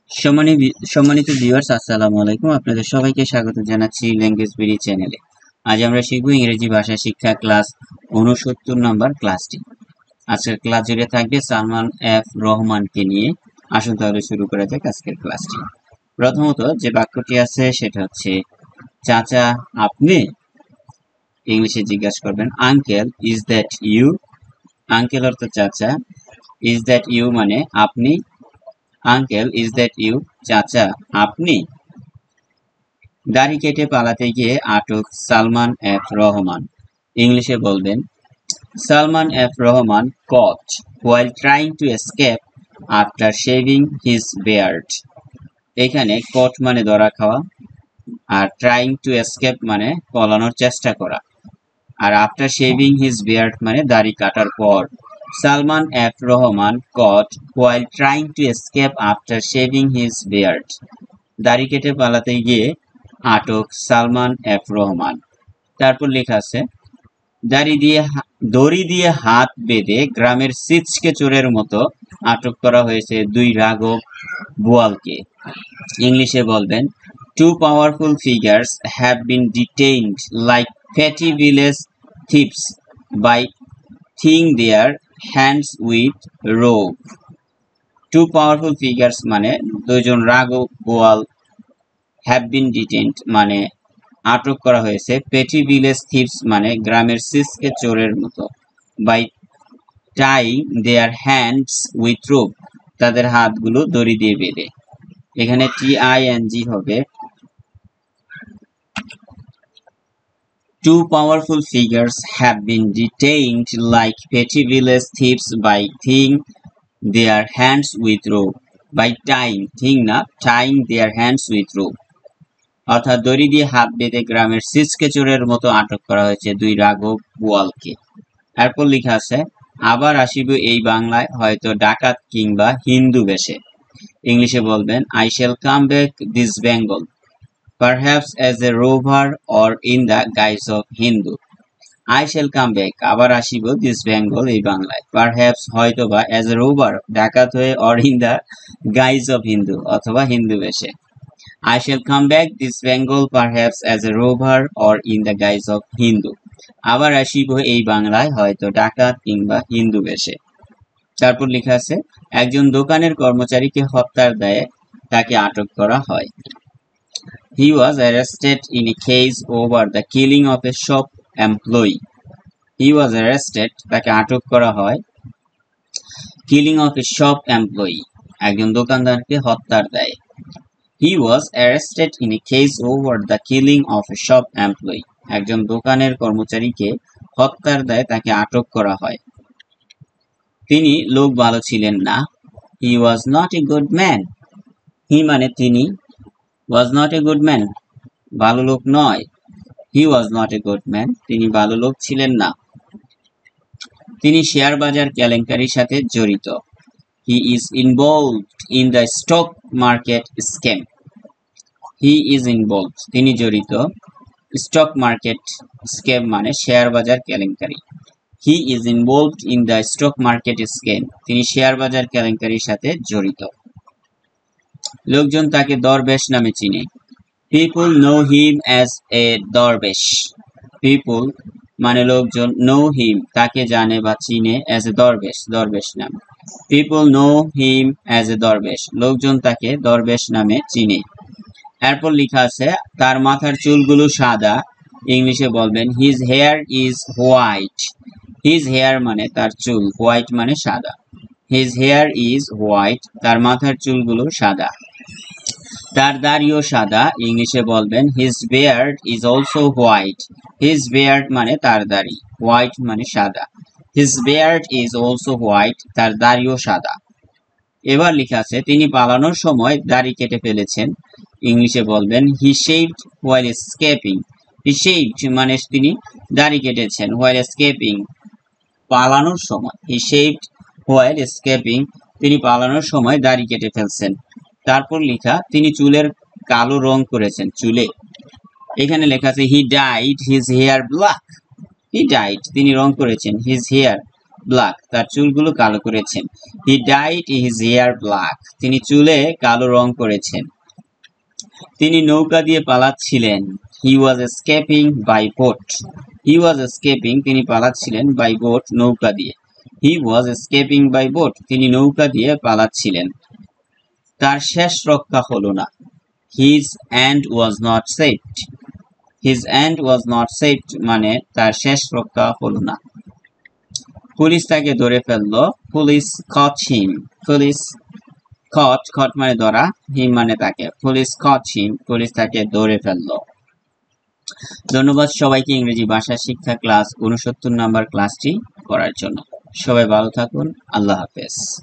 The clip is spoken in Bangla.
সম্মানিত ভিউয়ার্স, আসসালামু আলাইকুম। আপনাদের সবাইকে স্বাগত জানাচ্ছি ল্যাঙ্গুয়েজ বিডি চ্যানেলে। আজ আমরা শিখব ইংরেজি ভাষা শিক্ষা ক্লাস 69 নম্বর ক্লাসটি। আজকের ক্লাস জুড়ে থাকবে সালমান এফ রহমানকে নিয়ে। আসুন তাহলে শুরু করা যাক আজকের ক্লাসটি। প্রথমত যে বাক্যটি আছে সেটা হচ্ছে, চাচা আপনি? ইংলিশে জিজ্ঞাসা করবেন, uncle is that you? Uncle অর্থ চাচা, ইজ দ্যাট ইউ মানে আপনি। আঙ্কেল ইজ দ্যাট ইউ, চাচা আপনি? দাড়ি কেটে পালাতে গিয়ে আটক সালমান এফ রহমান। ইংলিশে বলবেন, Salman F Rahman caught while trying to escape after shaving his beard. এখানে caught মানে ধরা খাওয়া, আর trying to escape মানে পলানোর চেষ্টা করা, আর after shaving his beard মানে দাড়ি কাটার পর। Salman F Rahman caught while trying to escape after shaving his beard. দাড়ি কেটে পালাতে গিয়ে আটক সালমান এফ রহমান। তারপর লেখা আছে, দড়ি দিয়ে হাত বেঁধে গ্রামের সিচকে চোরের মতো আটক করা হয়েছে দুই রাঘব বোয়ালকে। ইংলিশে বলবেন, two powerful figures have been detained like petty village thieves by tying their hands with rope. Two powerful figures মানে দুইজন রাঘব বোয়াল, হ্যাভ বিন ডিটেইনড মানে আটক করা হয়েছে, পেটি ভিলেজ থিপস মানে গ্রামের সিসকে চোরের মতো, by tying their hands with rope তাদের হাতগুলো দড়ি দিয়ে বেঁধে। এখানে TING হবে, two powerful figures have been detained like petty village thieves by thing their hands with rope. By tying, thing না, tying their hands with rope অর্থাৎ দড়ি দিয়ে হাত বেঁধে গ্রামের সিচকে চোরের মতো আটক করা হয়েছে দুই রাঘব বোয়ালকে। এরপর লেখা আছে, আবার আসিব এই বাংলায় হয়তো ডাকাত কিংবা হিন্দু বেশে। ইংলিশে বলবেন, I shall come back this Bengal perhaps as a rover or in the guise of Hindu. I shall come back আবার আসিব দিস বেঙ্গল এই বাংলায়, পারহ্যাপস হয়তোবা, অ্যাজ এ রোভার ডাকাত হয়ে, or in the guise of Hindu অথবা হিন্দু বেশে। I shall come back this Bengal perhaps as a rover or in the guise of Hindu. আবার আসিব এই বাংলায় হয়তো ডাকাত কিংবা হিন্দু বেশে। তারপর লেখা আছে, একজন দোকানের কর্মচারীকে হত্যার দায়ে তাকে আটক করা হয়। He was arrested in a case over the killing of a shop employee. He was arrested, তাকে আটক করা হয়, killing of a shop employee, একজন দোকানদারকে হত্যার দায়ে। He was arrested in a case over the killing of a shop employee. একজন দোকানের কর্মচারীকে হত্যার দায়ে তাকে আটক করা হয়। তিনি লোক ভালো ছিলেন না। He was not a good man. He মানে তিনি, was not a good man ভালো লোক নয়। He was not a good man, তিনি ভালো লোক ছিলেন না। তিনি শেয়ার বাজার কেলেঙ্কারির সাথে জড়িত। He is involved in the stock market scam. He is involved, তিনি জড়িত, স্টক মার্কেট স্ক্যাম মানে শেয়ার বাজার কেলেঙ্কারি। He is involved in the stock market scam, তিনি শেয়ার বাজার কেলেঙ্কারির সাথে জড়িত। লোকজন তাকে দরবেশ নামে চিনে। People know him as a দরবেশ। People মানে লোকজন, know him তাকে জানে বা চিনে, as a দরবেশ, দরবেশ নামে। People know him as a দরবেশ, লোকজন তাকে দরবেশ নামে চিনে। এরপর লেখা আছে, তার মাথার চুলগুলো সাদা। ইংলিশে বলবেন, his hair is white. His hair মানে তার চুল, হোয়াইট মানে সাদা। হিজ হেয়ার ইজ হোয়াইট, তার মাথার চুলগুলো সাদা। তার দাড়িও সাদা। ইংলিশে বলবেন, his beard is also white. His beard মানে তার দাড়ি, হোয়াইট মানে সাদা। His beard is also white, তার দাড়িও সাদা। এবার লেখা আছে, তিনি পালানোর সময় দাড়ি কেটে ফেলেছেন। ইংলিশে বলবেন, হি শেভড হোয়াইল এসকেপিং। হি শেভড মানে তিনি দাড়ি কেটেছেন, হোয়াইল এসকেপিং পালানোর সময়। হি শেভড হোয়াইল এসকেপিং, তিনি পালানোর সময় দাড়ি কেটে ফেলছেন। তারপর লেখা, তিনি চুলের কালো রং করেছেন, চুলে। এখানে লেখা আছে, he dyed his hair black. He dyed তিনি রং করেছেন, হিজ হেয়ার black, তার চুলগুলো কালো করেছেন। He dyed his hair black, তিনি চুলে কালো রং করেছেন। তিনি নৌকা দিয়ে পালাচ্ছিলেন। He was escaping by boat. He was escaping, তিনি পালাচ্ছিলেন by boat, নৌকা দিয়ে। He was escaping by boat, তিনি নৌকা দিয়ে পালাচ্ছিলেন। তার শেষ রক্ষা হলো না। His end was not saved. His end was not saved মানে তার শেষ রক্ষা হলো না। পুলিশ তাকে ধরে ফেললো। Police caught him. Police caught মানে ধরা, him মানে তাকে। Police caught him, পুলিশ তাকে ধরে ফেললো। ধন্যবাদ সবাইকে ইংরেজি ভাষা শিক্ষা ক্লাস 69 নাম্বার ক্লাসটি করার জন্য। সবাই ভালো থাকুন। আল্লাহ হাফেজ।